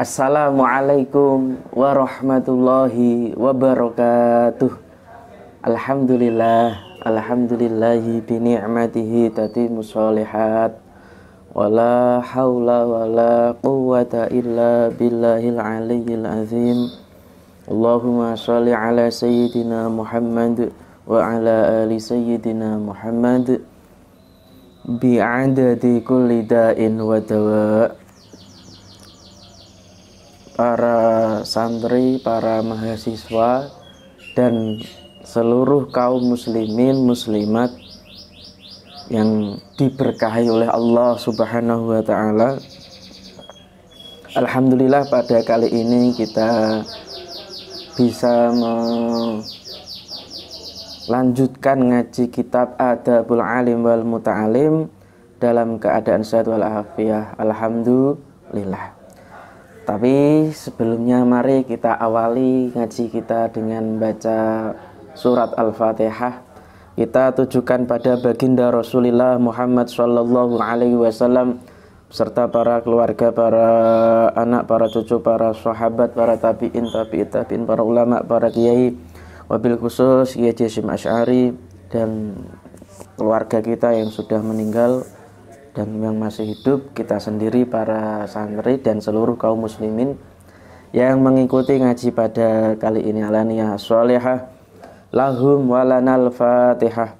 Assalamualaikum warahmatullahi wabarakatuh. Alhamdulillahi bini'matihi tatimmus sholihat. Wala hawla wala quwwata illa billahil aliyyil azim. Allahumma sholli ala sayyidina Muhammad wa ala ali sayyidina Muhammad bi'adadi kulli da'in wa dawa'. Para santri, para mahasiswa, dan seluruh kaum muslimin muslimat yang diberkahi oleh Allah Subhanahu wa ta'ala. Alhamdulillah pada kali ini kita bisa melanjutkan ngaji kitab Adabul Alim wal Muta'alim dalam keadaan sehat wal afiyah. Alhamdulillah. Tapi sebelumnya mari kita awali ngaji kita dengan baca surat Al-Fatihah. Kita tujukan pada baginda Rasulullah Muhammad sallallahu alaihi wasallam beserta para keluarga, para anak, para cucu, para sahabat, para tabi'in, tabi'in, para ulama, para kiai, wabil khusus Kiai Hasyim Asy'ari dan keluarga kita yang sudah meninggal dan yang masih hidup, kita sendiri, para santri dan seluruh kaum muslimin yang mengikuti ngaji pada kali ini. Alaniyah sholihah lahum walanal fatihah.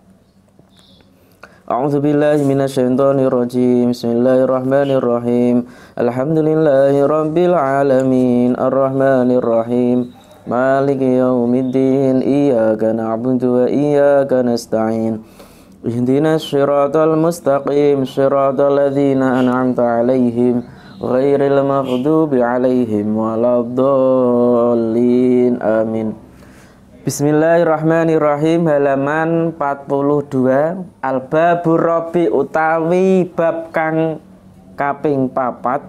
A'udzu billahi minasyaitonir rajim. Bismillahirrahmanirrahim. Alhamdulillahirabbil alamin arrahmanir rahim maliki yaumiddin iyyaka na'budu wa iyyaka nasta'in. Ihdinas siratal mustaqim siratal ladzina an'amta 'alaihim ghairil maghdubi 'alaihim waladdallin. Amin. Bismillahirrahmanirrahim. Halaman 42. Al-babur rabi utawi bab kang kaping 4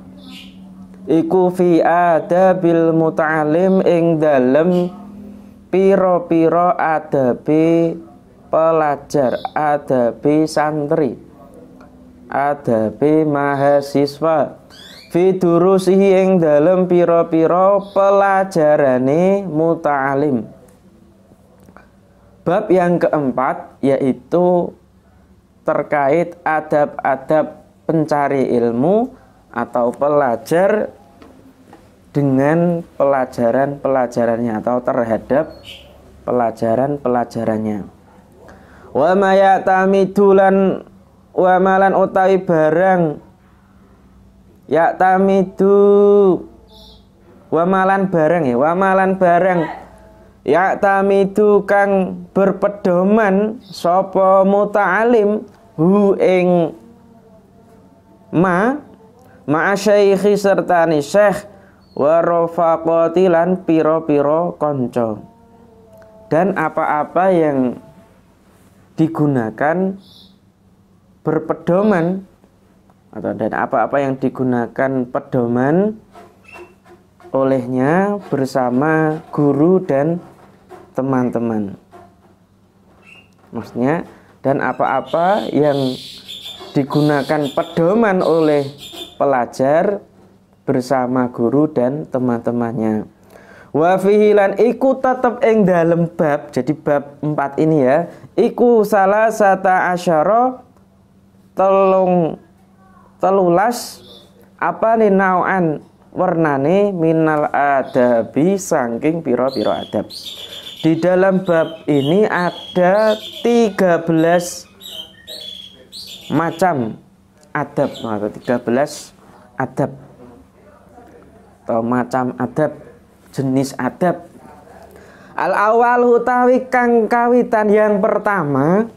iku fi adabil muta'alim ing dalem pira-pira adabe pelajar, adabe santri, adabe mahasiswa, fi durusihi ing dalem pira-pira pelajarane muta'alim. Bab yang keempat yaitu terkait adab-adab pencari ilmu atau pelajar dengan pelajaran-pelajarannya atau terhadap pelajaran-pelajarannya. Wa ma ya'tamidu lan wa malan utawi barang ya'tamidu wa malan barang ya, wa malan barang ya'tamidu kang berpedoman sapa muta'alim hu ing ma syaikhi sertani syekh wa rafaqati lan pira-pira kanca, dan apa-apa yang digunakan berpedoman atau dan apa-apa yang digunakan pedoman olehnya bersama guru dan teman-teman. Maksudnya, dan apa-apa yang digunakan pedoman oleh pelajar bersama guru dan teman-temannya. Wa fihi lan iku tetep ing dalem bab, jadi bab 4 ini ya, iku salasata asyara telulas apa nih nau'an warnane minal adabi saking pira-pira adab. Di dalam bab ini ada 13 macam adab atau 13 adab atau macam adab, jenis adab. Al-awal utawi kang kawitan yang pertama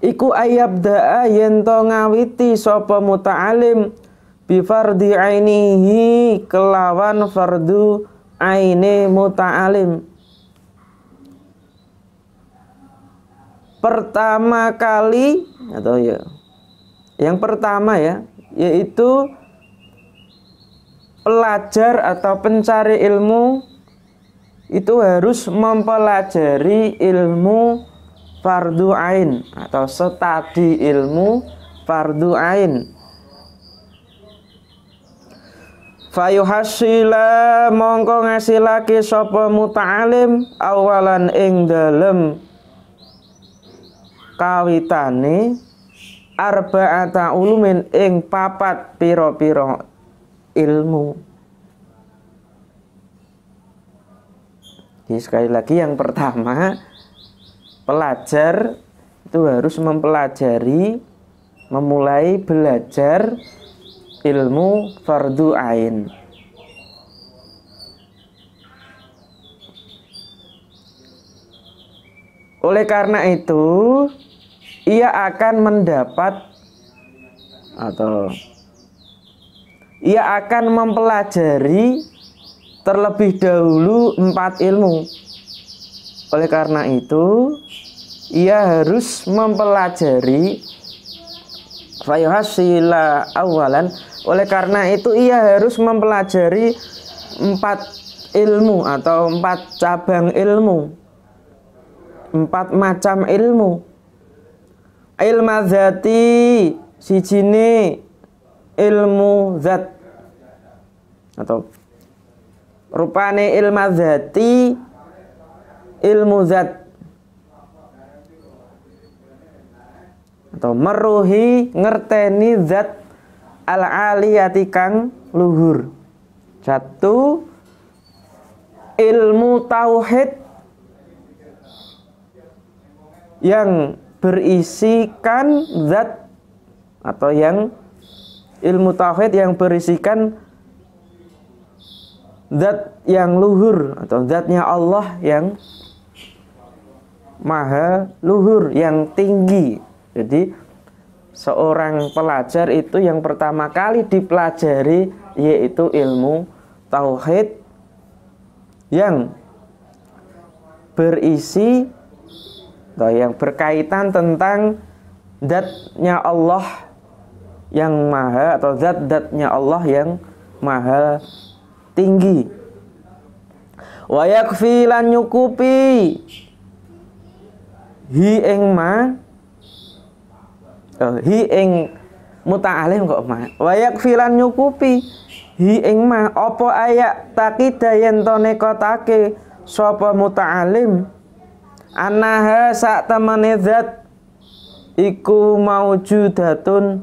iku ayabda'a yen to ngawiti sapa muta'alim bi fardhi ainihi kelawan fardu aine muta'alim. Pertama kali atau ya yang pertama ya, yaitu pelajar atau pencari ilmu itu harus mempelajari ilmu fardu ain atau studi ilmu fardu ain. fayuhasila mongko ngasilake sapa muta'alim awalan ing dalem kawitane arba'ata ulumin ing papat pira-pira ilmu. Jadi sekali lagi yang pertama, pelajar itu harus memulai belajar ilmu fardu ain. Oleh karena itu, ia akan mendapat atau ia akan mempelajari terlebih dahulu 4 ilmu. Oleh karena itu, ia harus mempelajari fayuhasila awalan. Oleh karena itu ia harus mempelajari 4 ilmu atau 4 cabang ilmu, 4 macam ilmu. Ilmu zati sijine ilmu zat atau rupane ilmu zati ilmu zat atau meruhi ngerteni zat al-aliyati kang luhur. 1 ilmu tauhid yang berisikan zat atau yang ilmu tauhid yang berisikan zat yang luhur atau zatnya Allah yang maha luhur, yang tinggi. Jadi seorang pelajar itu yang pertama kali dipelajari yaitu ilmu tauhid yang berisi atau yang berkaitan tentang zatnya Allah yang maha atau zat-zatnya Allah yang maha tinggi. Wa yakfi lan nyukupi hi ing muta'alim kok ma. Wa yakfi lan nyukupi hi ing ma apa ayak taqidayen to nekotake sapa muta'alim anaha sak temene zat iku maujudatun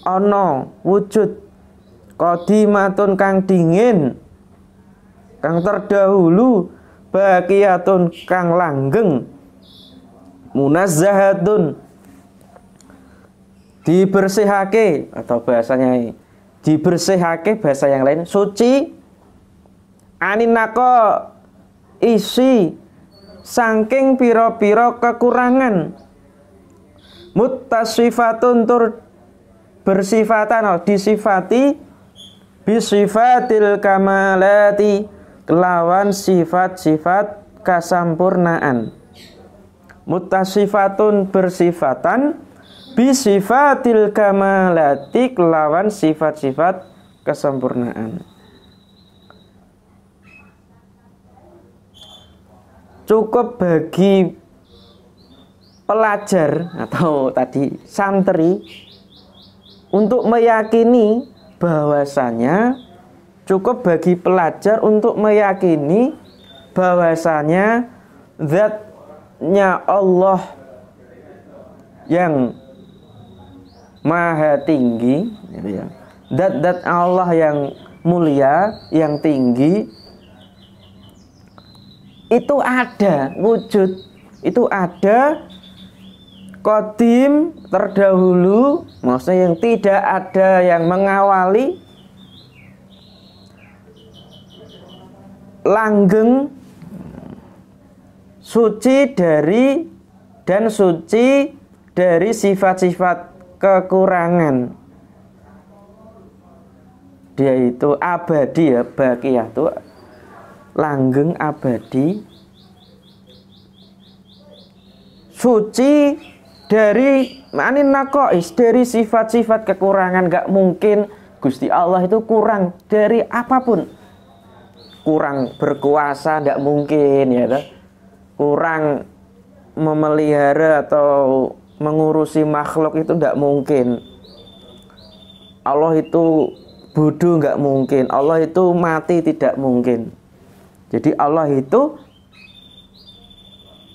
ana wujud qadimatun kang dingin kang terdahulu baqiyatun kang langgeng munazzahatun dibersihake atau bahasanya dibersihake, bahasa yang lain suci aninako isi saking piro-piro kekurangan muttasifatun tur bersifatan disifati bisifatil kamalati kelawan sifat-sifat kasampurnaan. Muttasifatun bersifatan bisifatil kamalati kelawan sifat-sifat kesempurnaan. Cukup bagi pelajar atau tadi santri untuk meyakini bahwasanya cukup bagi pelajar untuk meyakini bahwasanya zatnya Allah yang maha tinggi, gitu ya. Zat Allah yang mulia, yang tinggi itu ada wujud, itu ada qadim terdahulu, maksudnya yang tidak ada yang mengawali, langgeng, suci dari dan suci dari sifat-sifat kekurangan. Dia itu abadi ya, baqiyah itu langgeng abadi, suci dari manin naqais, dari sifat-sifat kekurangan. Gak mungkin Gusti Allah itu kurang dari apapun. Kurang berkuasa gak mungkin ya, kurang memelihara atau mengurusi makhluk itu gak mungkin. Allah itu bodoh nggak mungkin, Allah itu mati tidak mungkin. Jadi Allah itu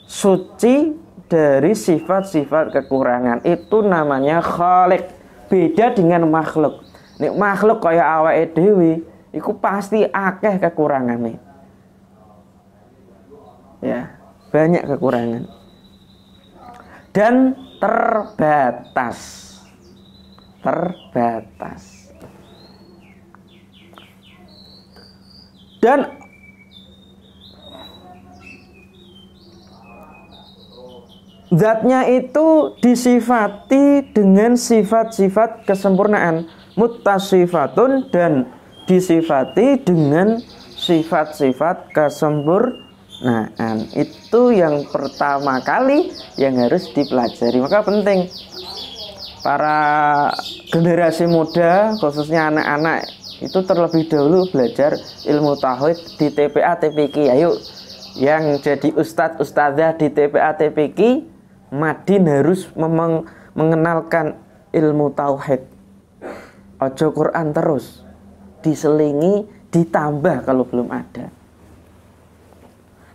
suci dari sifat-sifat kekurangan. Itu namanya khaliq. Beda dengan makhluk. Nek makhluk kaya awake dhewe iku pasti akeh kekurangane. Ya, banyak kekurangan. Dan terbatas. Terbatas. Dan zatnya itu disifati dengan sifat-sifat kesempurnaan, muttasifatun, dan disifati dengan sifat-sifat kesempurnaan. Itu yang pertama kali yang harus dipelajari. Maka penting para generasi muda, khususnya anak-anak, itu terlebih dahulu belajar ilmu tauhid di TPA TPQ. Ayo, yang jadi ustadz ustadzah di TPA TPQ, Madin harus mengenalkan ilmu tauhid. Ojo Quran terus, diselingi, ditambah kalau belum ada.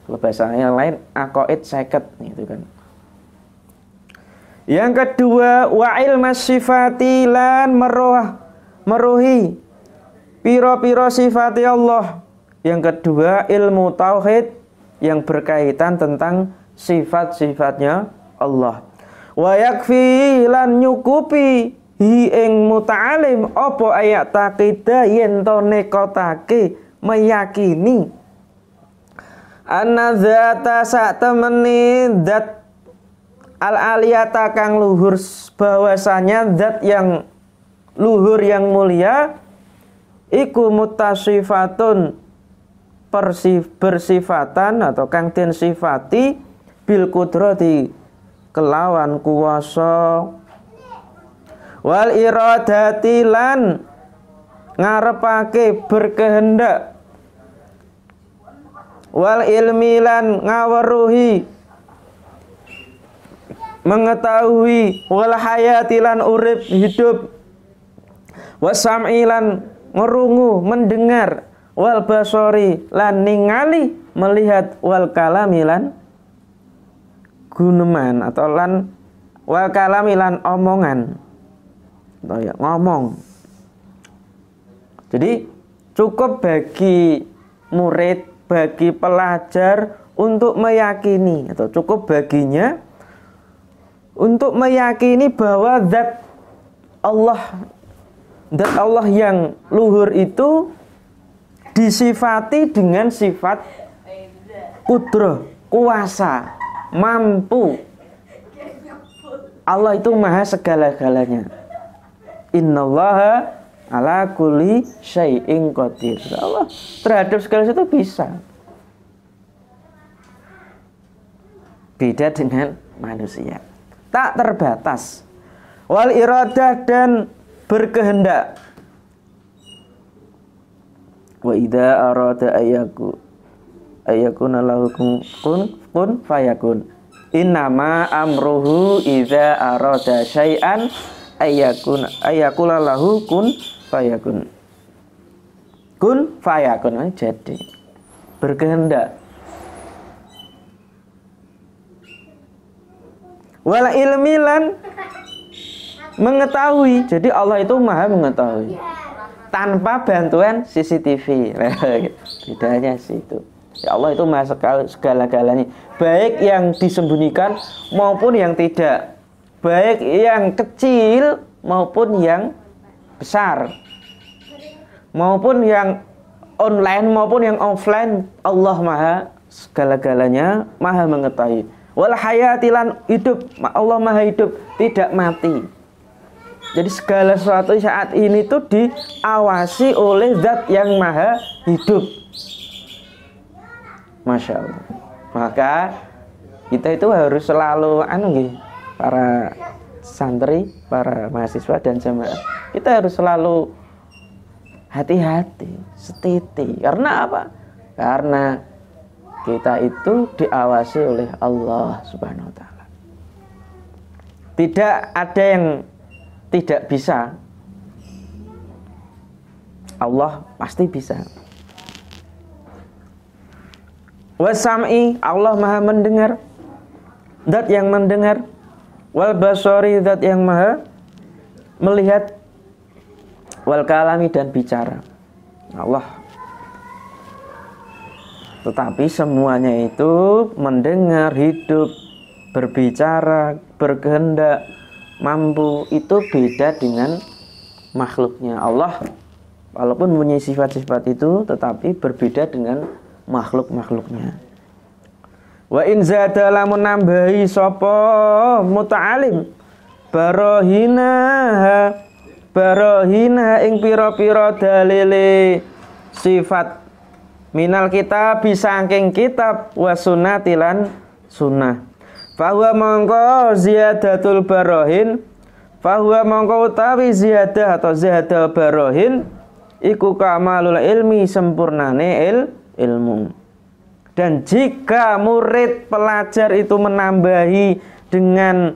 Kalau bahasanya yang lain, aqaid seket gitu kan. Yang kedua, wa ilmas sifati lan meruhi piro-piro sifati Allah. Yang kedua, ilmu tauhid yang berkaitan tentang sifat-sifatnya Allah. Wa yakfi lan nyukupi hi ing muta'alim apa ayat taqida yen to nekotake meyakini anna dzata sak temeni zat al aliyata kang luhur, bahwasanya zat yang luhur yang mulia iku muttasifatun bersifatan atau kang den sifati bil qudrati kelawan kuwasa, wal iradati lan ngarepake berkehendak, wal ilmi lan ngaweruhi mengetahui, wal hayati lan urip hidup, wasam'i lan ngerungu mendengar, wal basori lan ningali melihat, wal kalami lan guneman atau lan wal kalami lan omongan atau ya ngomong. Jadi cukup bagi murid, bagi pelajar untuk meyakini, atau cukup baginya untuk meyakini bahwa zat Allah yang luhur itu disifati dengan sifat kudrah, kuasa, mampu. Allah itu maha segala-galanya. Innallaha ala kulli syai'in qadir. Allah terhadap segala sesuatu bisa. Beda dengan manusia, tak terbatas. Wal iradah dan berkehendak. Wa idza arada ayakuna lahu kun fayakun. Innama amruhu idza arada syai'an ayakula lahu kun fayakun. Kun fayakun, jadi berkehendak. Wal ilmi lan mengetahui. Jadi Allah itu maha mengetahui tanpa bantuan CCTV. Bedanya situ. Ya Allah itu maha segala-galanya, baik yang disembunyikan maupun yang tidak, baik yang kecil maupun yang besar, maupun yang online maupun yang offline. Allah maha segala-galanya, maha mengetahui. Wal hayatilan hidup, Allah maha hidup, tidak mati. Jadi segala sesuatu saat ini tuh diawasi oleh zat yang maha hidup. Masya Allah. Maka kita itu harus selalu para santri, para mahasiswa dan jamaah, kita harus selalu hati-hati, setiti. Karena apa? Karena kita itu diawasi oleh Allah Subhanahu wa ta'ala. Tidak ada yang tidak bisa. Allah pasti bisa. Wasam'i, Allah maha mendengar, zat yang mendengar. Wal basori, zat yang maha melihat. Wal kalami, dan bicara. Allah. Tetapi semuanya itu mendengar, hidup, berbicara, berkehendak, mampu, itu beda dengan makhluknya. Allah walaupun punya sifat-sifat itu, tetapi berbeda dengan makhluk-makhluknya. Wa in zada, lamun nambahi sapa muta'alim barahina ing pira-pira dalile sifat minal kitab, saking kitab, wa sunnati lan sunnah. Fahuwa mongko ziyadatul barahin, fahuwa mongko utawi ziyadah atau ziyadah barahin iku kamalul ilmi, sempurnane ilmu. Dan jika murid pelajar itu menambahi dengan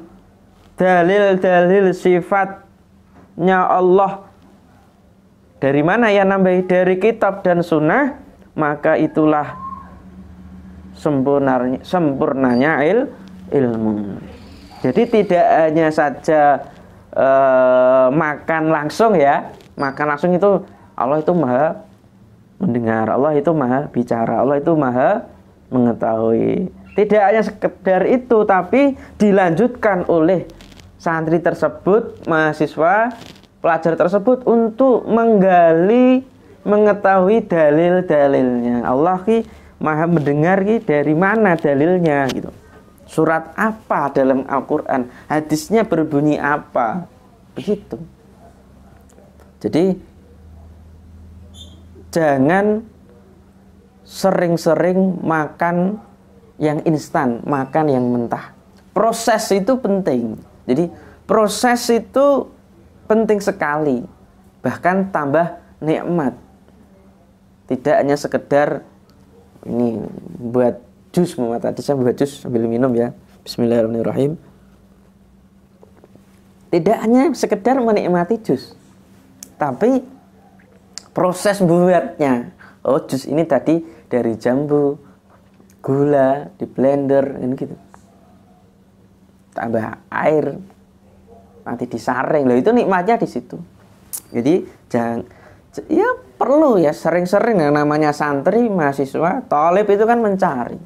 dalil-dalil sifatnya Allah, dari mana ya nambahi? Dari kitab dan sunnah, maka itulah sempurnanya ilmu. Jadi tidak hanya saja makan langsung ya. Makan langsung itu Allah itu maha mendengar, Allah itu maha bicara, Allah itu maha mengetahui. Tidak hanya sekedar itu, tapi dilanjutkan oleh santri tersebut, mahasiswa, pelajar tersebut untuk menggali, mengetahui dalil-dalilnya. Allah ki maha mendengar ki, dari mana dalilnya gitu. Surat apa dalam Al-Quran, hadisnya berbunyi apa, begitu. Jadi jangan sering-sering makan yang instan, makan yang mentah. Proses itu penting. Jadi proses itu penting sekali. Bahkan tambah nikmat. Tidak hanya sekedar ini buat jus, tadi saya buat jus sambil minum ya. Bismillahirrahmanirrahim. Tidak hanya sekedar menikmati jus, tapi proses buatnya. Oh, jus ini tadi dari jambu, gula, di blender, ini gitu. Tambah air, nanti disaring. Loh, itu nikmatnya di situ. Jadi jangan, ya perlu ya sering-sering, yang namanya santri, mahasiswa, thalib itu kan mencari.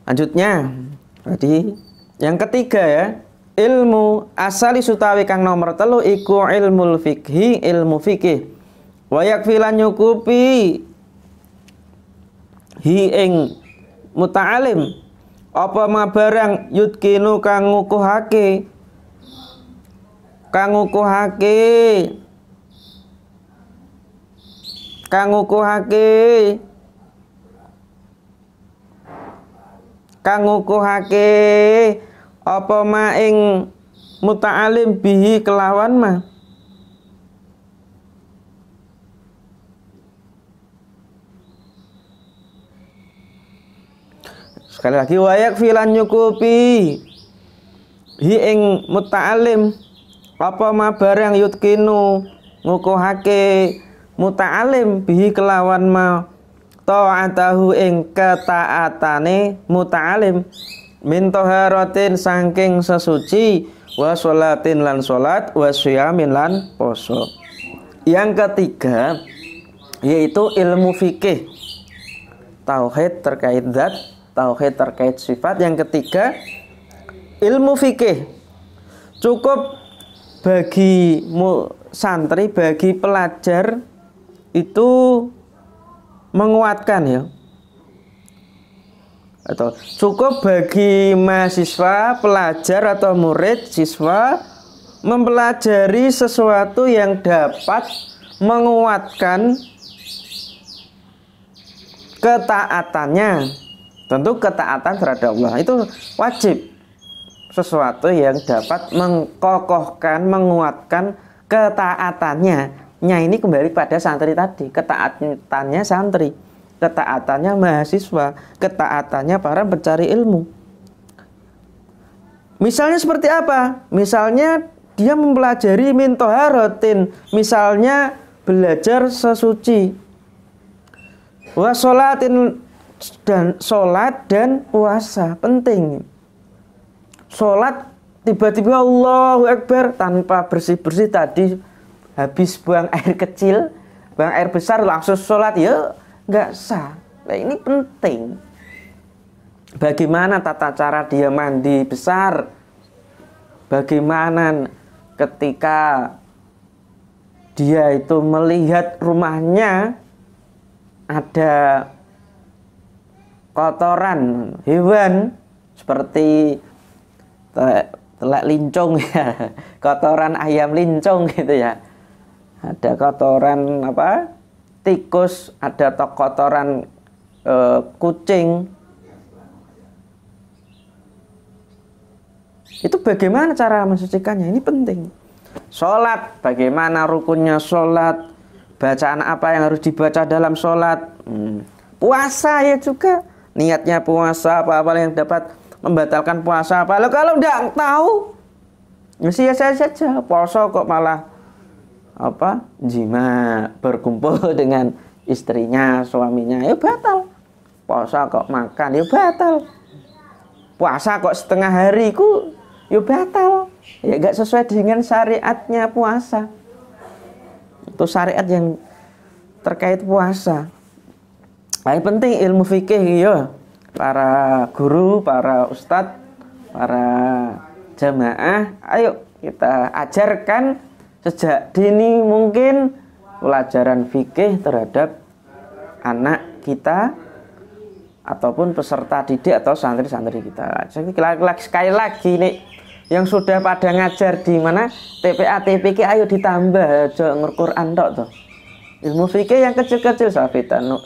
Lanjutnya, tadi yang ketiga ya, ilmu asali sutawi kang nomor 3 iku ilmul fikhi, ilmu fikih. Wa yakfilan nyukupi hi ing muta'alim apa ma barang yudkinu kang ngukuhake apa ma ing muta'alim bihi kelawan ma. Sekali lagi, wayak filan nyukupi hi ing muta'alim apa ma barang yutkinu ngukuhake muta'alim bihi kelawan ma ta'atahu ing ketaatane muta'alim min taharatin saking sesuci wa sholatin lan sholat wa syiyamin lan poso. Yang ketiga yaitu ilmu fikih, tauhid terkait zat, tauhid terkait sifat. Yang ketiga ilmu fikih. Cukup bagi santri, bagi pelajar itu menguatkan ya, atau cukup bagi mahasiswa, pelajar atau murid, siswa mempelajari sesuatu yang dapat menguatkan ketaatannya. Tentu ketaatan terhadap Allah itu wajib, sesuatu yang dapat mengkokohkan, menguatkan ketaatannya. Nya ini kembali pada santri tadi, ketaatannya santri, ketaatannya mahasiswa, ketaatannya para pencari ilmu. Misalnya seperti apa? Misalnya dia mempelajari min toharotin, misalnya belajar sesuci, wa sholatin, dan sholat dan puasa. Penting sholat, tiba-tiba Allahu Akbar tanpa bersih-bersih tadi, habis buang air kecil, buang air besar langsung sholat, ya nggak sah. Nah, ini penting. Bagaimana tata cara dia mandi besar, bagaimana ketika dia itu melihat rumahnya ada kotoran hewan seperti telak lincung ya, kotoran ayam lincung gitu ya, ada kotoran apa tikus, ada kotoran kucing. Itu bagaimana cara mensucikannya, ini penting. Sholat, bagaimana rukunnya sholat, bacaan apa yang harus dibaca dalam sholat. Puasa ya juga, niatnya puasa, apa-apa yang dapat membatalkan puasa apa. Lalu kalau tidak tahu, ya sia-sia saja. Puasa kok malah apa, jima, berkumpul dengan istrinya, suaminya, ya batal. Puasa kok makan, ya batal. Puasa kok setengah hari ku, ya batal. Ya gak sesuai dengan syariatnya puasa. Itu syariat yang terkait puasa. Paling penting ilmu fikih ya. Para guru, para ustadz, para jamaah, ayo kita ajarkan sejak dini mungkin pelajaran fikih terhadap anak kita ataupun peserta didik atau santri-santri kita. Jadi sekali lagi nih, yang sudah pada ngajar di mana TPA TPK, ayo ditambah aja Quran tok tuh. Ilmu fikih yang kecil-kecil,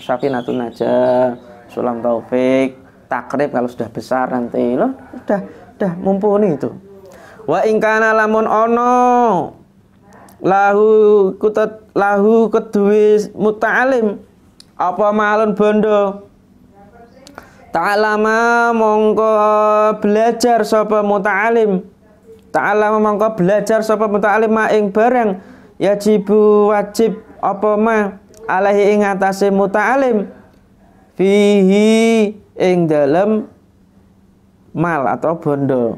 Safinatun Najah, Sulam Taufik, takrib kalau sudah besar nanti loh, udah mumpuni itu. Wa ingkana lamun ono lahu kedue muta'alim apa malun bondo ta'alama mongko belajar sapa muta'alim, ta'alama mongko belajar sapa muta'alim ma ing barang yajibu wajib apa ma alaihi ing atase muta'alim fihi ing dalam mal atau bondo.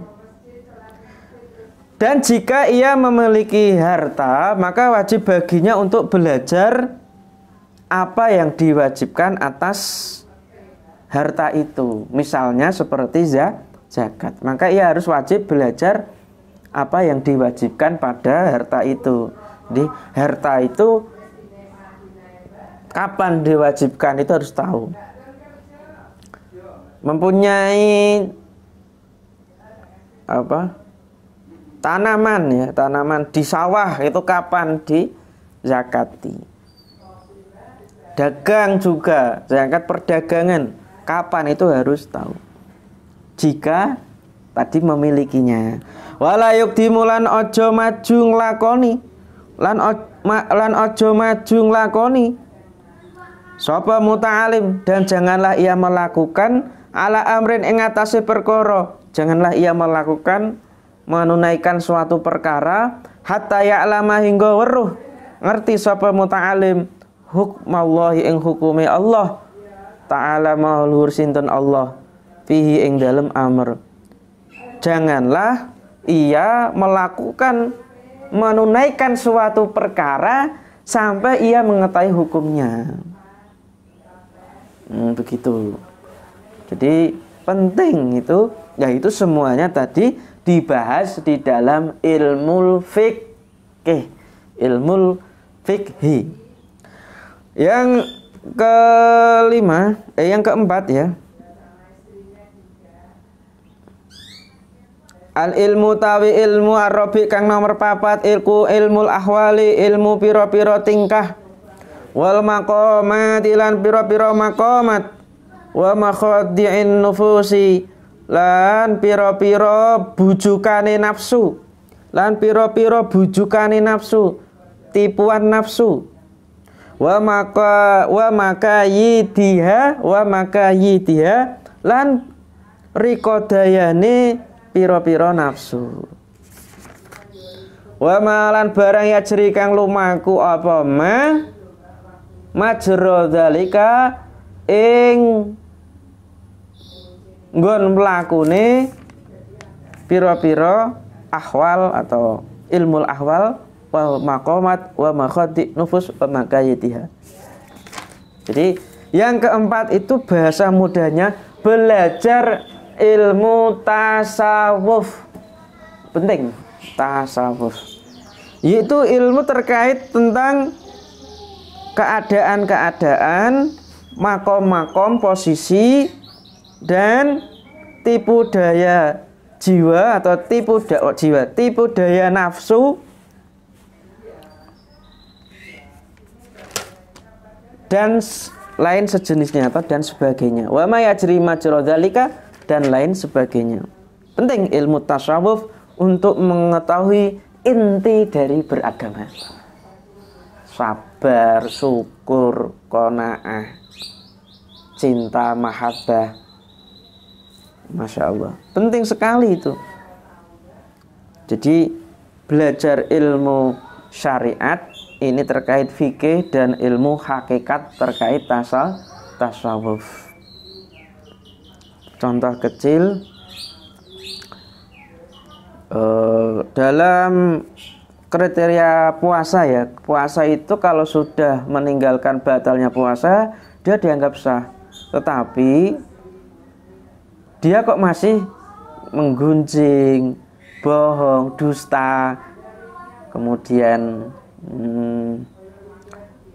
Dan jika ia memiliki harta, maka wajib baginya untuk belajar apa yang diwajibkan atas harta itu. Misalnya seperti zakat, maka ia harus wajib belajar apa yang diwajibkan pada harta itu. Jadi harta itu kapan diwajibkan itu harus tahu. Mempunyai apa? Tanaman ya, tanaman di sawah itu kapan dizakati. Dagang juga, zakat perdagangan kapan itu harus tahu. Jika tadi memilikinya. Wala yukdimulan ojo maju nglakoni, lan ojo maju nglakoni sapa muta'alim, dan janganlah ia melakukan ala amrin ing atase perkara, janganlah ia melakukan menunaikan suatu perkara hatta ya'lama hingga weruh ngerti sapa muta'alim hukmallahi ing hukume Allah ta'ala maulur sinten Allah fihi ing dalem amr. Janganlah ia melakukan menunaikan suatu perkara sampai ia mengetahui hukumnya. Begitu. Jadi penting itu, yaitu semuanya tadi dibahas di dalam ilmu fikih, ilmu fikhi. Yang kelima, yang keempat ya, al ilmu tawi ilmu arabi kang nomor papat ilmu ahwali, ilmu piro-piro tingkah, wal maqamat lan piro-piro maqamat, wa makhadi'in nufusi lan piro-piro bujukane nafsu, lan piro-piro bujukane nafsu, tipuan nafsu, wa makayidiha lan rikodayane piro-piro nafsu. Wa malan barang yajri kang lumaku apa majra dzalika ing nggon mlakune pira-pira ahwal atau ilmul ahwal wa maqamat wa makhati nufus wa makayitiha. Jadi yang keempat itu bahasa mudahnya belajar ilmu tasawuf. Penting tasawuf. Yaitu ilmu terkait tentang keadaan-keadaan, makom-makom, posisi, dan tipu daya jiwa atau tipu daya nafsu, dan lain sejenisnya atau dan sebagainya. Wa ma yajri majra dzalika dan lain sebagainya. Penting ilmu tasawuf untuk mengetahui inti dari beragama. Sabar, syukur, qanaah, cinta, mahabbah. Masya Allah, penting sekali itu. Jadi belajar ilmu syariat ini terkait fikih dan ilmu hakikat terkait tasawuf. Contoh kecil, dalam kriteria puasa ya, puasa itu kalau sudah meninggalkan batalnya puasa dia dianggap sah, tetapi dia kok masih menggunjing, bohong, dusta, kemudian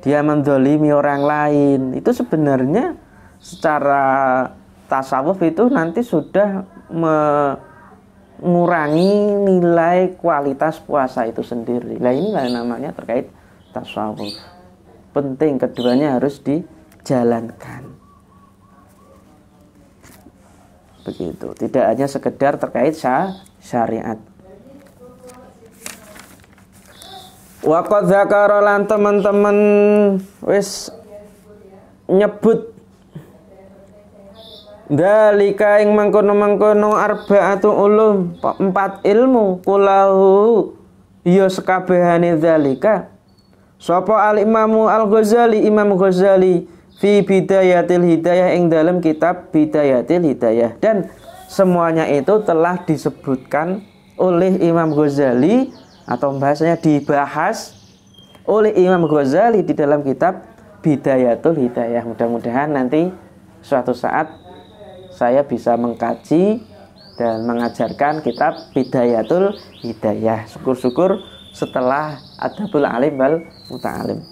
dia mendolimi orang lain, itu sebenarnya secara tasawuf itu nanti sudah mengurangi nilai kualitas puasa itu sendiri. Nah inilah namanya terkait tasawuf. Penting keduanya harus dijalankan. Begitu. Tidak hanya sekedar terkait syariat. Waqad dzakara lan teman-teman wis nyebut dalika ing mangkono-mangkono arba'atu ulum, 4 ilmu kulahu ya sekabehane dalika sapa al-Imamu Al-Ghazali, Imam Ghazali fi Bidayatil Hidayah ing dalam kitab Bidayatil Hidayah, dan semuanya itu telah disebutkan oleh Imam Ghazali atau bahasanya dibahas oleh Imam Ghazali di dalam kitab Bidayatul Hidayah. Mudah-mudahan nanti suatu saat saya bisa mengkaji dan mengajarkan kitab Bidayatul Hidayah. Syukur-syukur setelah Adabul Alim wal Muta'alim.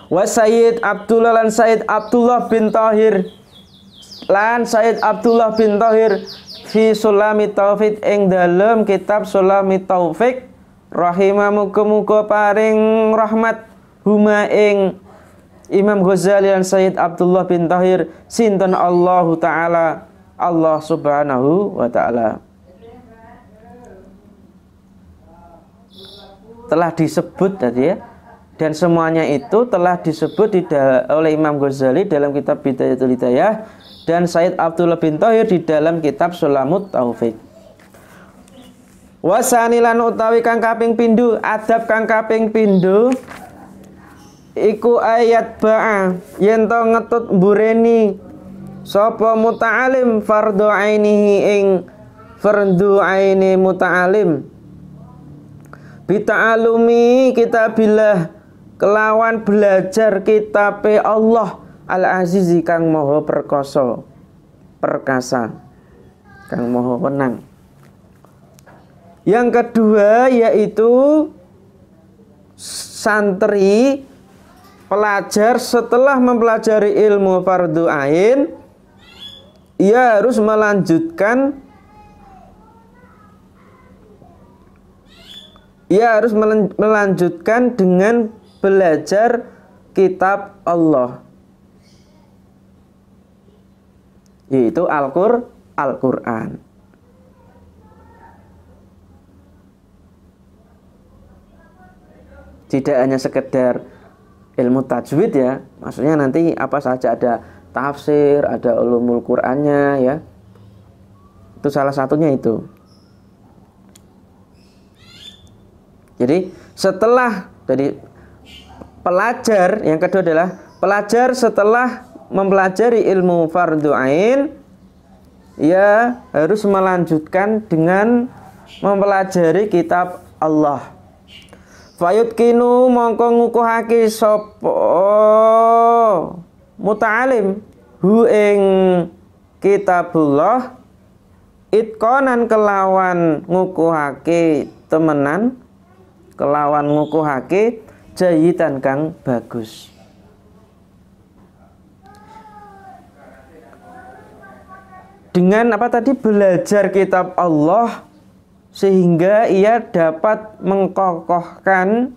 Wa Sayyid Abdullah lan Sayyid Abdullah bin Thahir lan Sayyid Abdullah bin Thahir fi Sulami Taufik ing dalam kitab Sulami Taufik rahimah muga-muga paring rahmat huma ing Imam Ghazali dan Sayyid Abdullah bin Thahir sinten Allahu Ta'ala, Allah Subhanahu wa Ta'ala. Telah disebut tadi ya, dan semuanya itu telah disebut oleh Imam Ghazali dalam kitab Bidayatul Hidayah dan Sayyid Abdullah bin Thahir di dalam kitab Sulamut Taufik. Wasanilan utawi kang kaping pindho, adab kang kaping pindho iku ayat ba'a yen to ngetut mbureni sapa muta'alim fardhu ainihi ing fardhu aini muta'alim bita'alumi kitabillah kelawan belajar kitabe Allah Al-Azizi kang maha perkasa perkasa kang maha wenang. Yang kedua yaitu santri pelajar setelah mempelajari ilmu fardhu ain, ia harus melanjutkan dengan belajar kitab Allah, yaitu Al-Qur'an. Tidak hanya sekedar ilmu tajwid ya, maksudnya nanti apa saja, ada tafsir, ada ulumul Qur'annya ya, itu salah satunya itu. Jadi setelah dari pelajar, yang kedua adalah pelajar setelah mempelajari ilmu fardhu ain, ia harus melanjutkan dengan mempelajari kitab Allah. Fayutkinu mongko ngukuhake sapa muta'alim hu ing kitabullah itqanan kelawan ngukuhake temenan, kelawan ngukuhake jayidan kang bagus. Dengan apa tadi? Belajar kitab Allah sehingga ia dapat mengkokohkan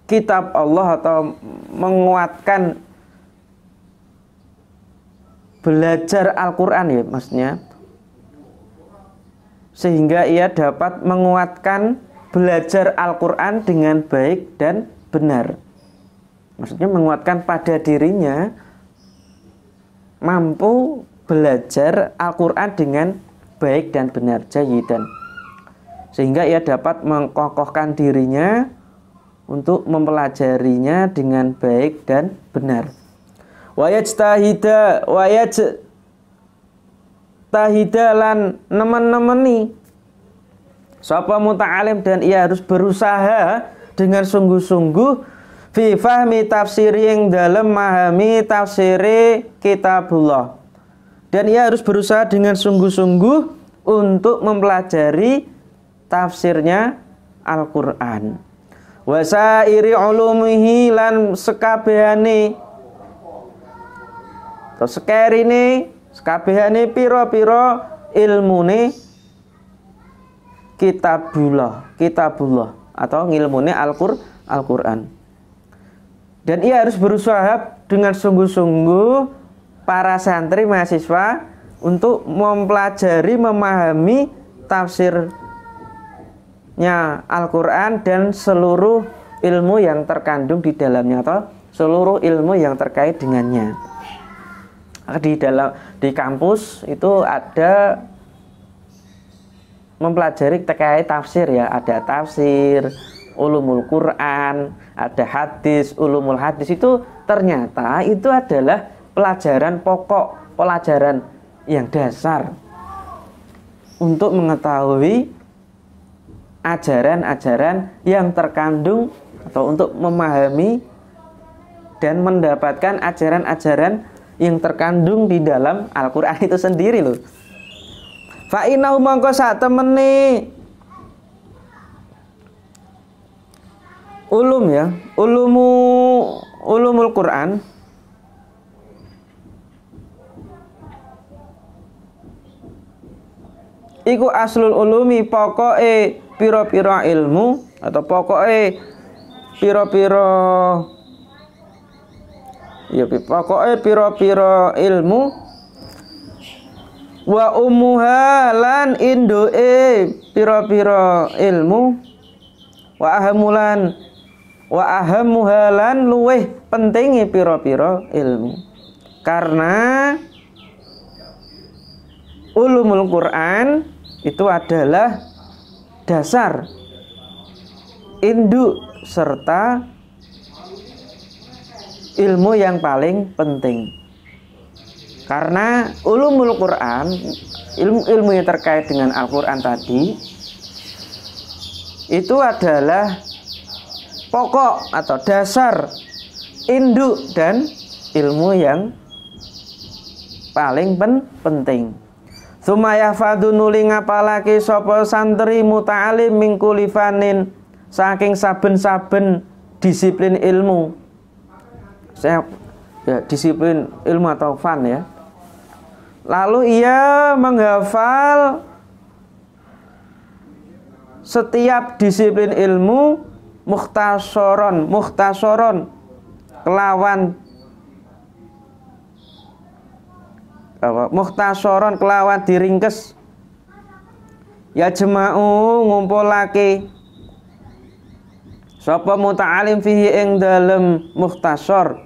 kitab Allah atau menguatkan belajar Al-Quran ya maksudnya, sehingga ia dapat menguatkan belajar Al-Quran dengan baik dan benar. Maksudnya menguatkan pada dirinya mampu belajar Al-Quran dengan baik dan benar, jayidan, sehingga ia dapat mengkokohkan dirinya untuk mempelajarinya dengan baik dan benar. Wayajtahida lan nemen-nemeni sapa muta'alim, dan ia harus berusaha dengan sungguh-sungguh fi fahmi tafsiri yang dalam memahami tafsiri kitabullah, dan ia harus berusaha dengan sungguh-sungguh untuk mempelajari tafsirnya Al-Quran. Wasairi ulumihi lan sekabehane atau sekerine sekabehane pira-pira ilmune kitabullah atau ilmune Al-Quran. Dan ia harus berusaha dengan sungguh-sungguh para santri mahasiswa untuk mempelajari, memahami tafsirnya Al-Quran dan seluruh ilmu yang terkandung di dalamnya atau seluruh ilmu yang terkait dengannya. Di kampus itu ada mempelajari terkait tafsir ya, ada tafsir, ulumul Quran, ada hadis, ulumul hadis. Itu ternyata itu adalah pelajaran pokok, pelajaran yang dasar untuk mengetahui ajaran-ajaran yang terkandung atau untuk memahami dan mendapatkan ajaran-ajaran yang terkandung di dalam Al-Quran itu sendiri loh. Fa'inahu mongko sak temene ulum ya, ulumul Quran iku aslul ulumi, pokoke pira-pira ilmu atau pokoke pira-pira ilmu, wa umuha lan indoe pira-pira ilmu, wa ahamuha lan luweh pentinge pira-pira ilmu. Karena ulumul Quran itu adalah dasar, induk serta ilmu yang paling penting. Karena ulumul Quran, ilmu-ilmu yang terkait dengan Al-Quran tadi itu adalah pokok atau dasar, induk dan ilmu yang paling penting. Sumaya fadu nuli ngapalake sapa santri muta'alim mingkuli fanin, saking saben-saben disiplin ilmu. Disiplin ilmu atau fan ya. Lalu ia menghafal setiap disiplin ilmu mukhtasoron kelawan diringkes. Ya jema'u ngumpulake sapa muta'alim fihi ing dalem mukhtasor,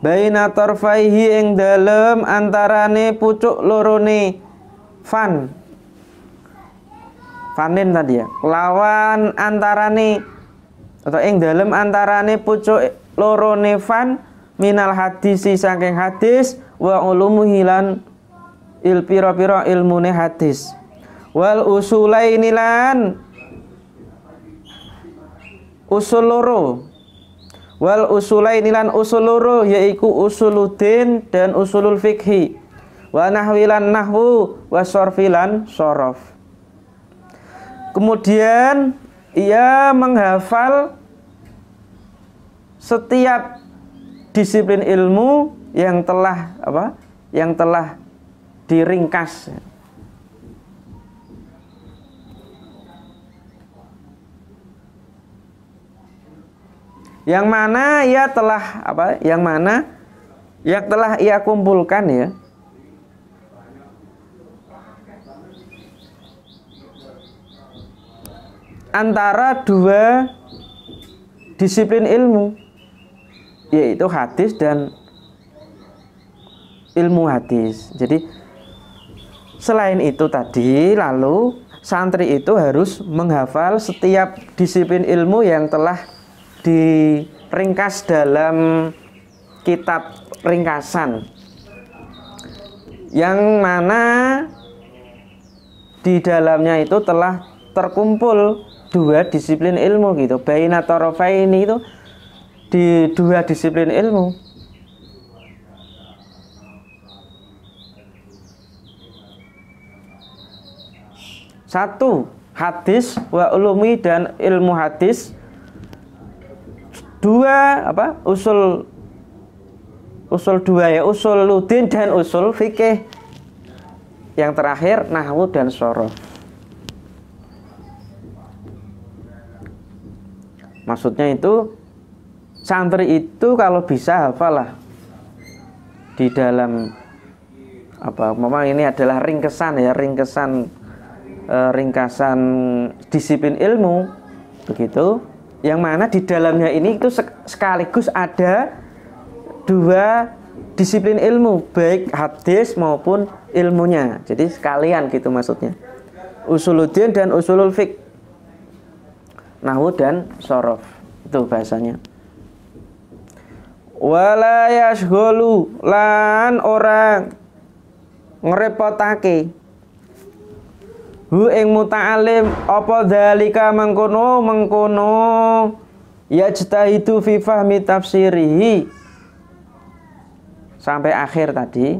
baina tarfaihi ing dalem antarane pucuk lorone fan fanin tadi ya, lawan antarane atau ing dalem antarane pucuk lorone fan minal hadisi saking hadis wa ulumuhi lan pira-pira ilmune hadis wal usulaini lan usul loro wal usulaini lan usul loro yaiku usuluddin dan usulul fikhi wa nahwilan nahwu wa sorfilan sorof. Kemudian ia menghafal setiap disiplin ilmu yang telah diringkas. Yang mana ia telah yang telah ia kumpulkan ya. Antara dua disiplin ilmu, yaitu hadis dan ilmu hadis. Jadi selain itu tadi, lalu santri itu harus menghafal setiap disiplin ilmu yang telah diringkas dalam kitab ringkasan, yang mana di dalamnya itu telah terkumpul dua disiplin ilmu gitu. Baina tarafaini itu di dua disiplin ilmu. Satu, hadis wa ulumi dan ilmu hadis. Dua, usul dua ya, usuluddin dan usul fikih. Yang terakhir nahwu dan shorof. Maksudnya itu santri itu kalau bisa hafalah di dalam memang ini adalah ringkasan ya, ringkasan disiplin ilmu begitu, yang mana di dalamnya ini itu sekaligus ada dua disiplin ilmu, baik hadis maupun ilmunya. Jadi sekalian gitu maksudnya. Usuluddin dan usulul fiqh, nahwu dan shorof, itu bahasanya. Wala yashghulu lan orang ngerepotake hu ing muta'alim apa dzalika mengkono yajtahidu fi fahmi tafsirihi sampai akhir tadi,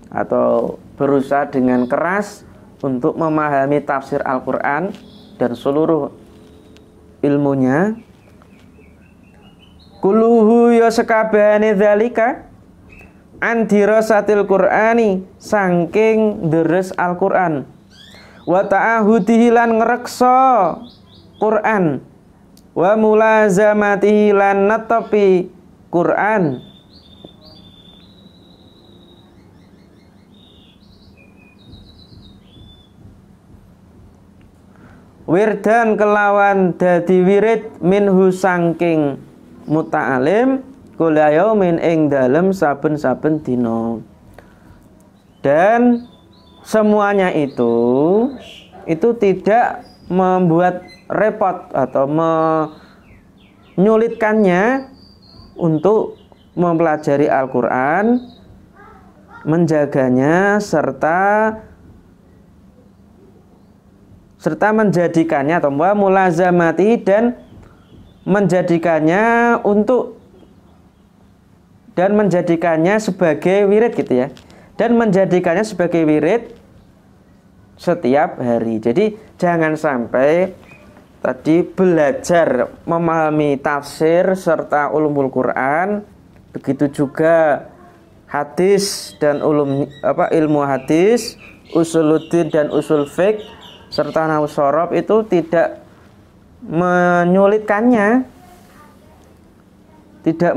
atau berusaha dengan keras untuk memahami tafsir Al-Qur'an dan seluruh ilmunya. Kuluhu ya sekabehane dzalika an dirasatil Qur'ani, saking deres Al-Qur'an, wa ta'ahudihi lan ngreksa Qur'an, wa mulazamatihi lan netepi Qur'an, wirdan kelawan dadi wirid minhu saking muta'alim kula yaumin ing dalem saben-saben dina. Dan semuanya itu tidak membuat repot atau menyulitkannya untuk mempelajari Al-Qur'an, menjaganya serta menjadikannya atau mulazamati dan menjadikannya sebagai wirid gitu ya, dan menjadikannya sebagai wirid setiap hari. Jadi jangan sampai tadi belajar memahami tafsir serta ulumul Quran, begitu juga hadis dan ilmu hadis, usuluddin dan usul fiqh serta nahwu shorof itu tidak menyulitkannya, tidak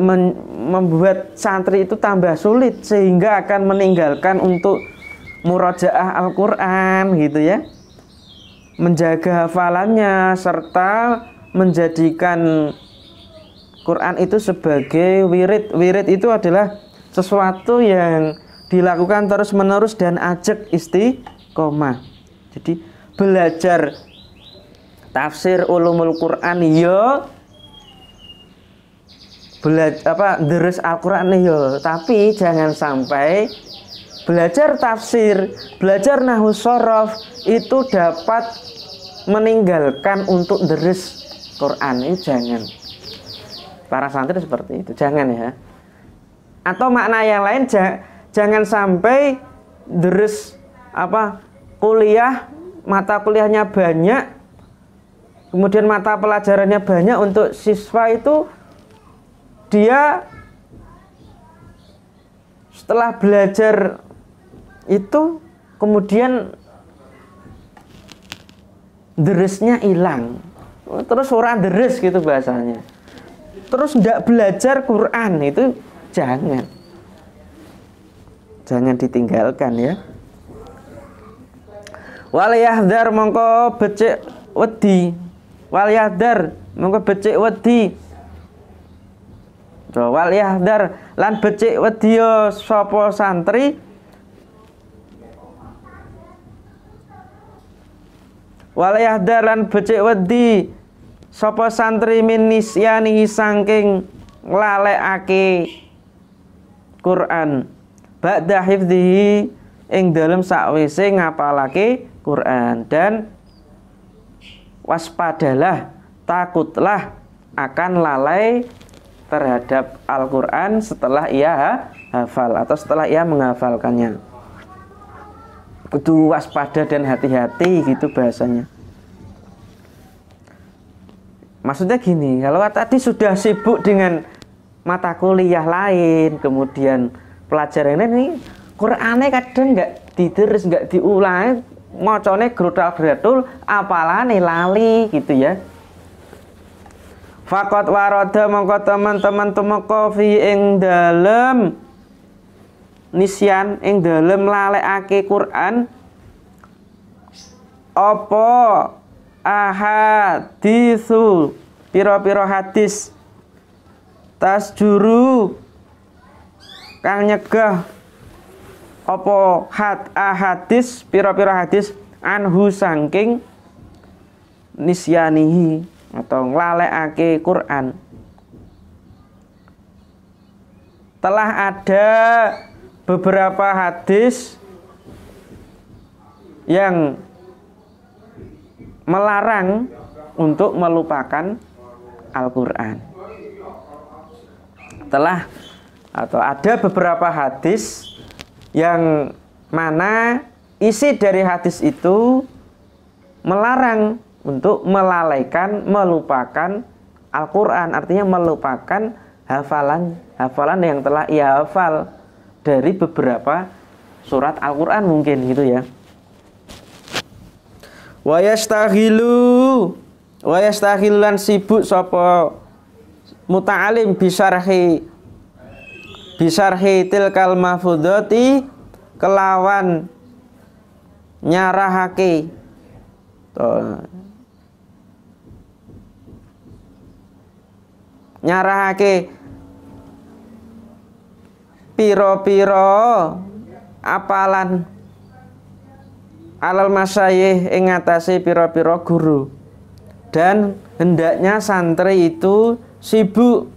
membuat santri itu tambah sulit sehingga akan meninggalkan untuk murajaah Al-Qur'an gitu ya, menjaga hafalannya serta menjadikan Quran itu sebagai wirid. Wirid itu adalah sesuatu yang dilakukan terus-menerus dan ajak istiqomah. Jadi belajar tafsir ulumul Quran yo deres Al-Quran yo, tapi jangan sampai belajar tafsir, belajar nahwu shorof itu dapat meninggalkan untuk deres Quran. Ini jangan. Para santri seperti itu, jangan ya. Atau makna yang lain, jangan sampai deres kuliah, mata kuliahnya banyak, kemudian mata pelajarannya banyak, untuk siswa itu dia setelah belajar itu kemudian deresnya hilang, terus orang deres gitu bahasanya, terus tidak belajar Quran, itu jangan ditinggalkan ya. Wal yahdar mongko becik wedi, wal yahdar mongko becik wedi. Wal yahdar lan becik wedi sapa santri wal yahdar lan becik wedi sapa santri min nisyani saking nglalekake Quran ba'da hifdzihi ing dalem sakwise ngapalake Quran, dan waspadalah, takutlah akan lalai terhadap Al-Quran setelah ia hafal atau setelah ia menghafalkannya. Kudu waspada dan hati-hati gitu bahasanya. Maksudnya gini, kalau tadi sudah sibuk dengan mata kuliah lain, kemudian pelajaran ini Qur'annya kadang nggak diterus, nggak diulang, mocone grutal-gratul, apalane lali gitu ya. Fakot waroda mongko teman-teman tumeka fi ing dalem nisyan ing dalem lalekake Quran apa ahaditsu pira-pira hadis tasjuru kang nyegah apa ahadis pira-pira hadis anhu saking nisyanihi atau nglalekake Quran. Telah ada beberapa hadis yang melarang untuk melupakan Al-Quran. Ada beberapa hadis yang mana isi dari hadis itu melarang untuk melalaikan, melupakan Al-Quran, artinya melupakan hafalan yang telah ia hafal dari beberapa surat Al-Quran mungkin gitu ya. Wa yastaghilu lan sibuk sapa muta'alim bisarhi tilkal mahfudati kelawan nyarahake piro-piro apalan alal masyayikh ing ngatasi piro-piro guru, dan hendaknya santri itu sibuk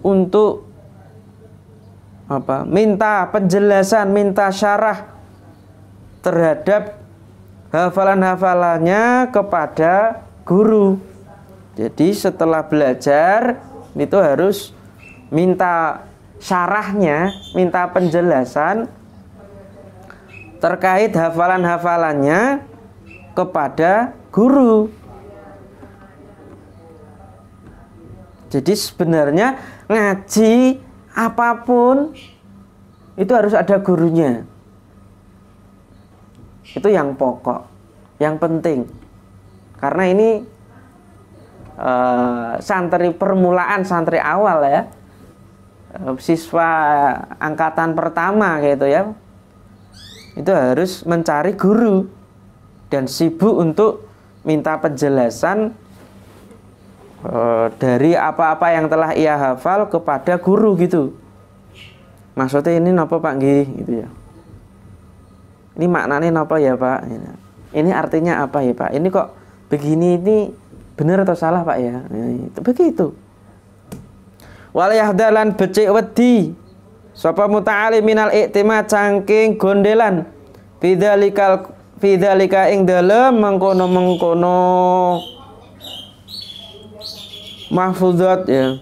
untuk minta penjelasan, minta syarah terhadap hafalan-hafalannya kepada guru. Jadi setelah belajar itu harus minta syarahnya, minta penjelasan terkait hafalan-hafalannya kepada guru. Jadi sebenarnya ngaji apapun itu harus ada gurunya. Itu yang pokok, yang penting. Karena ini santri permulaan, santri awal ya, siswa angkatan pertama gitu ya, itu harus mencari guru dan sibuk untuk minta penjelasan dari apa-apa yang telah ia hafal kepada guru gitu. Maksudnya ini napa Pak nggih gitu ya. Ini maknanya napa ya Pak? Ini artinya apa ya Pak? Ini kok begini, ini benar atau salah Pak ya? Itu begitu. Wal yahdalan becik wedi sapa muta'alim minal iktimad cangking gondelan fidzalika ing dalem mengkono-mengkono mahfuzat ya.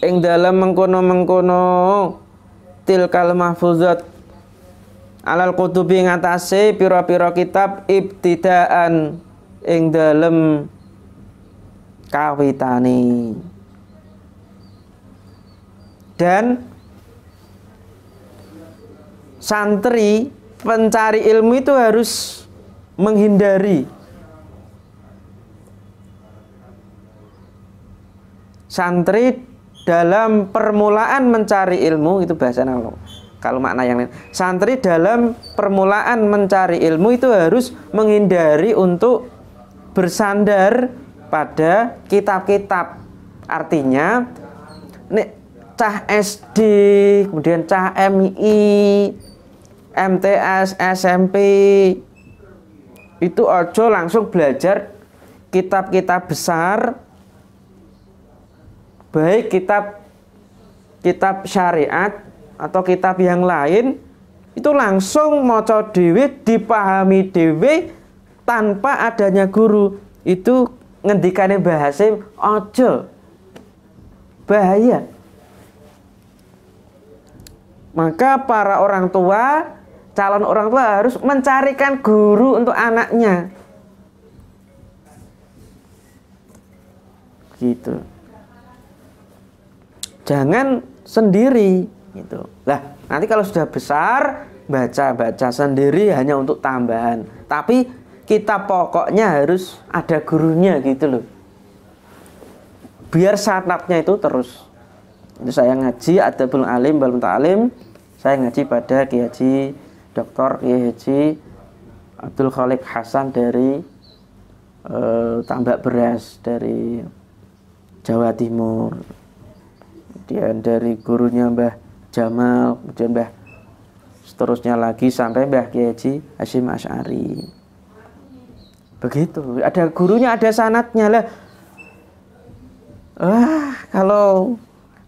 Ing dalem mengkono-mengkono tilkal mahfuzat alal kutubi ngatasé pira-pira kitab ibtidaan ing dalem kawitane. Dan santri pencari ilmu itu harus menghindari santri dalam permulaan mencari ilmu, itu bahasa kalau makna yang lain, santri dalam permulaan mencari ilmu itu harus menghindari untuk bersandar pada kitab-kitab. Artinya nek cah SD, kemudian cah MI, MTS, SMP, itu ojo langsung belajar kitab-kitab besar, baik kitab syariat atau kitab yang lain, itu langsung maca dhewe, dipahami dhewe tanpa adanya guru. Itu ngendikane Mbah Hasyim, ojo, bahaya. Maka para orang tua, calon orang tua harus mencarikan guru untuk anaknya. Gitu. Jangan sendiri gitu. Lah, nanti kalau sudah besar baca sendiri hanya untuk tambahan. Tapi kitab pokoknya harus ada gurunya gitu loh. Biar sanadnya itu terus. Itu saya ngaji Adabul Alim wal Muta'alim. Saya ngaji pada Kiai Haji Dr. Kiai Haji Abdul Khalik Hasan dari Tambak Beras dari Jawa Timur. Kemudian dari gurunya Mbah Jamal, kemudian Mbah seterusnya lagi sampai Mbah Kiai Haji Hasyim Asy'ari. Begitu, ada gurunya, ada sanadnya lah. Kalau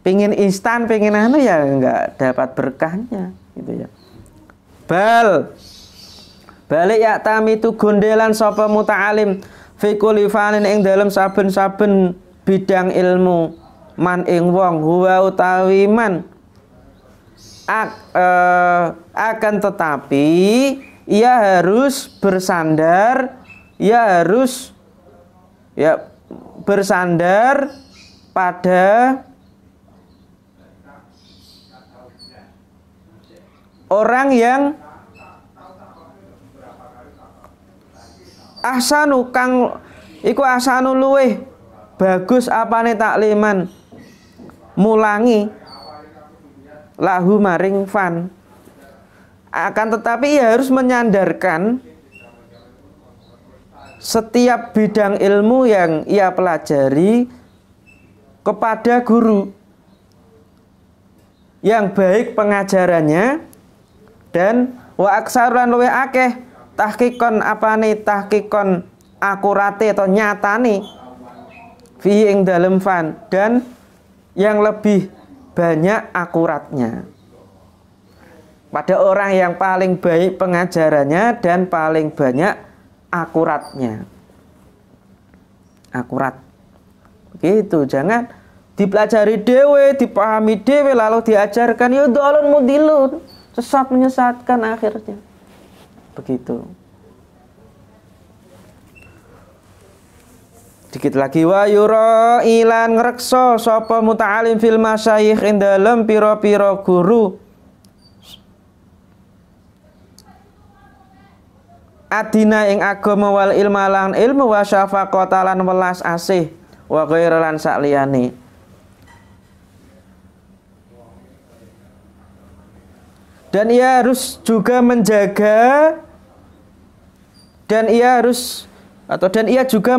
pingin instan, pingin ya nggak dapat berkahnya gitu ya. Balik ya tami itu gondelan sapa muta'alim fi kulli fanin ing dalem saben-saben bidang ilmu man ing wong huwa utawi man akan tetapi ia harus bersandar, ia harus bersandar pada orang yang ahsanu kang iku ahsanu luweh bagus apane takliman mulangi lahu maring fan. Akan tetapi ia harus menyandarkan setiap bidang ilmu yang ia pelajari kepada guru yang baik pengajarannya, dan wa aksarulan luwih akeh tahkikon apane tahkikon akurate atau nyatane fi ing dalem fan, dan yang lebih banyak akuratnya pada orang yang paling baik pengajarannya dan paling banyak akuratnya. Akurat begitu, jangan dipelajari dewe, dipahami dewe lalu diajarkan ya dolun mudilun, sesat menyesatkan akhirnya. Begitu. Dikit lagi wa yura ilan ngrekso sapa muta'alim fil masyayikh ing dalem pira-pira guru adina ing agama wal ilma lan ilmu wa syafaqata lan welas asih wa ghairu lan sakliyane. Dan ia harus juga menjaga, dan ia juga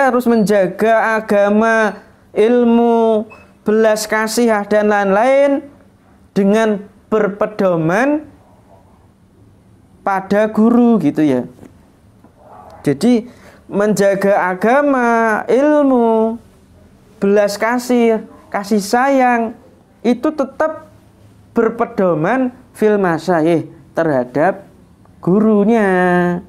harus menjaga agama, ilmu, belas kasihan dan lain-lain dengan berpedoman pada guru gitu ya. Jadi menjaga agama, ilmu, belas kasih, kasih sayang itu tetap berpedoman fil masyayikh terhadap gurunya.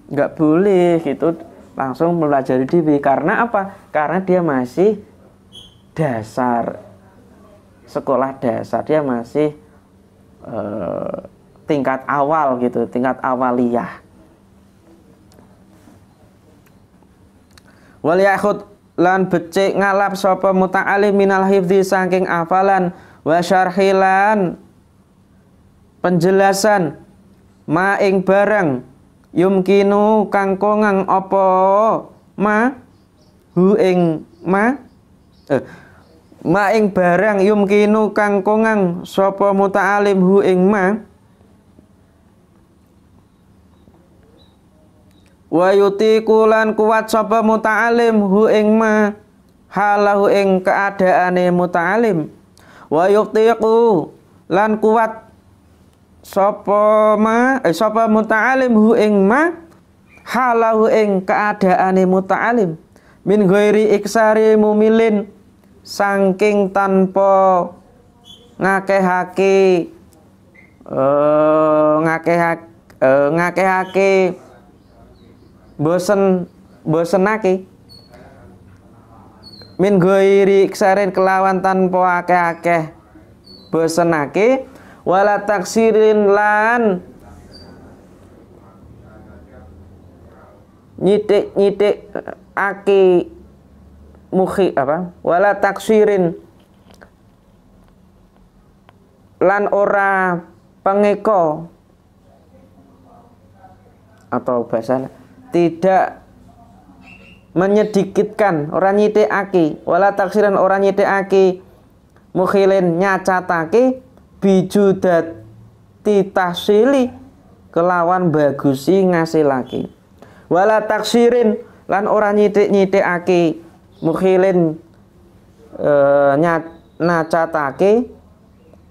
Nggak boleh gitu langsung mempelajari diri. Karena apa? Karena dia masih dasar, sekolah dasar, dia masih tingkat awal gitu, tingkat awaliyah. Wal yakhud lan becik ngalap sapa muta'alim minal hifdzi saking hafalan wa syarhilan penjelasan ma ing barang yumkinu kang kongang apa ma hu ing ma ing barang yumkinu kang kongang sapa muta'alim hu ing ma wa yutiku lan kuat sapa muta'alim hu ing ma halahu ing keadaane muta'alim wa yutiku lan kuat sapa muta'alim hu ing ma halahu ing keadaane muta'alim min ghairi iksari mumilin saking tanpa ngakehake bosenake min ghairi iksarin kelawan tanpa akeh-akeh bosenake wala taksirin lan nyitik aki mukhi apa wala taksirin lan ora pengeko atau bahasa tidak menyedikitkan orang nyitikake wala taksiran orang nyitikake mukhilin nyacatake bijudati tahsili kelawan bagusi ngasilake wala taksirin lan orang nyitikake mukhilin nyacatake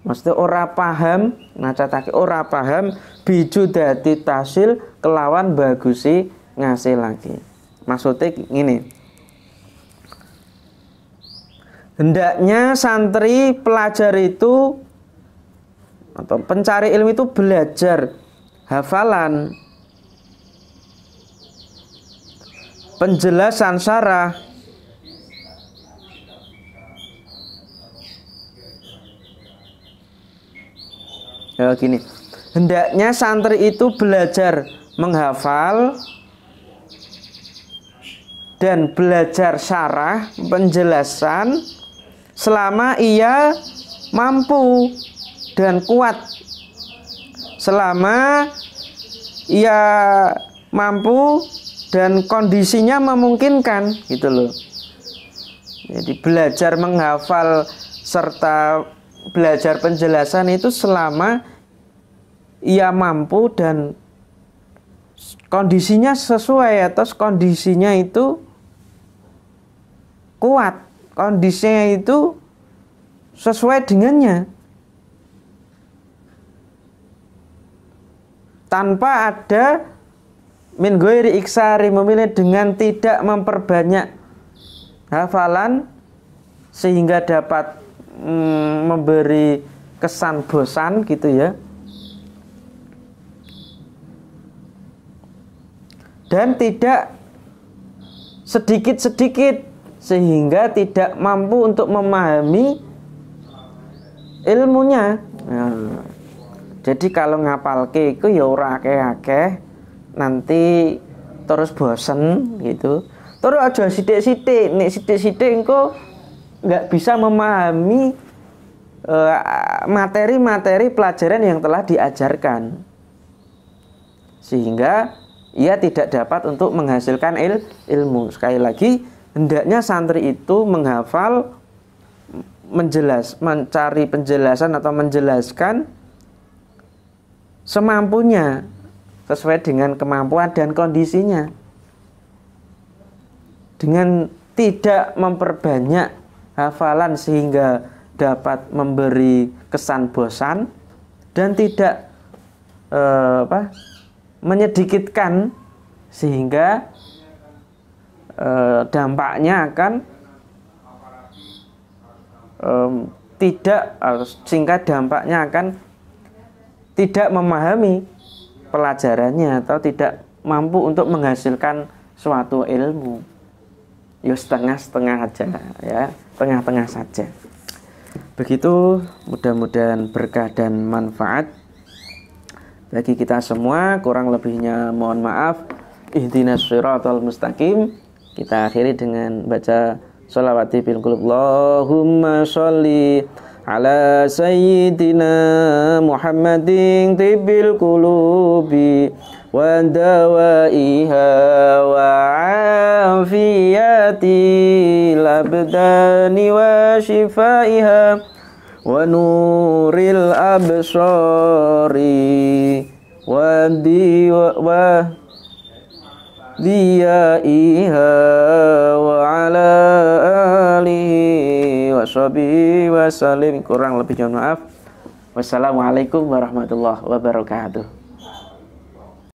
maksudnya ora paham nacatake ora paham bijudati tahsil kelawan bagusi ngasih lagi. Maksudnya gini, hendaknya santri pelajar itu atau pencari ilmu itu belajar hafalan, penjelasan syarah, ya gini, hendaknya santri itu belajar menghafal dan belajar syarah penjelasan selama ia mampu dan kuat, selama ia mampu dan kondisinya memungkinkan gitu loh. Jadi belajar menghafal serta belajar penjelasan itu selama ia mampu dan kondisinya sesuai atau kondisinya itu kuat, kondisinya itu sesuai dengannya, tanpa ada min ghairi iksari memilih dengan tidak memperbanyak hafalan sehingga dapat memberi kesan bosan gitu ya. Dan tidak sedikit-sedikit sehingga tidak mampu untuk memahami ilmunya. Nah, jadi kalau ngapalke itu ya ora akeh-akeh nanti terus bosen gitu. Terus aja sithik-sithik, nek sithik-sithik engko nggak bisa memahami materi-materi pelajaran yang telah diajarkan. Sehingga ia tidak dapat untuk menghasilkan ilmu. Sekali lagi, hendaknya santri itu menghafal, mencari penjelasan atau menjelaskan semampunya, sesuai dengan kemampuan dan kondisinya, dengan tidak memperbanyak hafalan sehingga dapat memberi kesan bosan, dan tidak menyedikitkan, sehingga dampaknya akan tidak memahami pelajarannya atau tidak mampu untuk menghasilkan suatu ilmu. Ya setengah-setengah aja ya, tengah-tengah saja. Begitu, mudah-mudahan berkah dan manfaat bagi kita semua. Kurang lebihnya mohon maaf. Ihdinas shiratal mustaqim. Kita akhiri dengan baca sholawati bil qulub. Allahumma sholli ala sayyidina Muhammadin tibbil qulubi wa dawaiha wa afiyati labdani wa shifaiha wa nuril absari wa diyaiha wa ala alihi wa sahbihi wa salim. Kurang lebih mohon maaf. Wassalamualaikum warahmatullahi wabarakatuh.